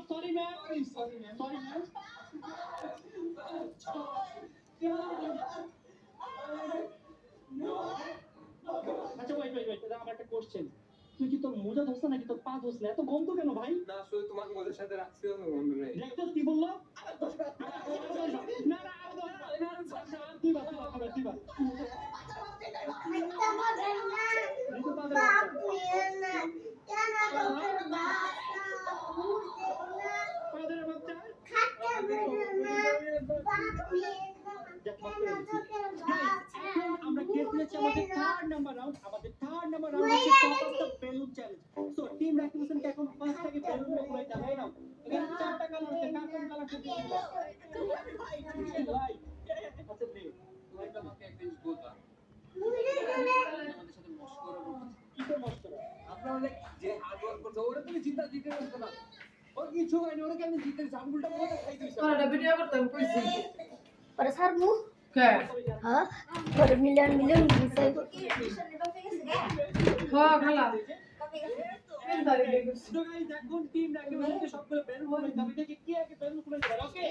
Sorry ma'am sorry ma'am আচ্ছা wait আমার একটা কোশ্চেন তুই কি তোর মোজা ধরছ নাকি তোর পা ধরছ এত গন্ধ কেন ভাই না আসলে তোমার মোজার সাথে রাখছি তো বন্ধু নেই দেখতো কি বললো না না তুই বাস তুই বাস আমরা খেলতেছি আমাদের থার্ড নাম্বার রাউন্ড হচ্ছে top of the balloon challenge so team রাকিবুসন কে এখন ফার্স্ট থেকে বেলুন গুলো পুরাই যাবে নাও এখানে চারটা কালার আছে কার্টুন কালার করতে লাইট আচ্ছা প্লে লাইট আমাকে একটা জিনিস বলবা আমাদের সাথে মস্করা করতেছে কি করে মস্করা আপনারা অনেক যে হার্ড ওয়ার্ক করছে ওরা তুমি চিন্তা দিতে পারছো না ও কিছু হয়নি ওরা কেন জিতে জামগুলটা বলে খাই দিয়েছে তোরা ভিডিও করতাম কইছি Para sarmu? কে Ha? Para million bisa. হ্যাঁ খালা কোন তারিখে তো গাইস এখন টিম রাকিবুসন কে সবগুলো বেলুন পুরাই যাবে দেখি কি আগে বেলুন পুরাই যাবে ওকে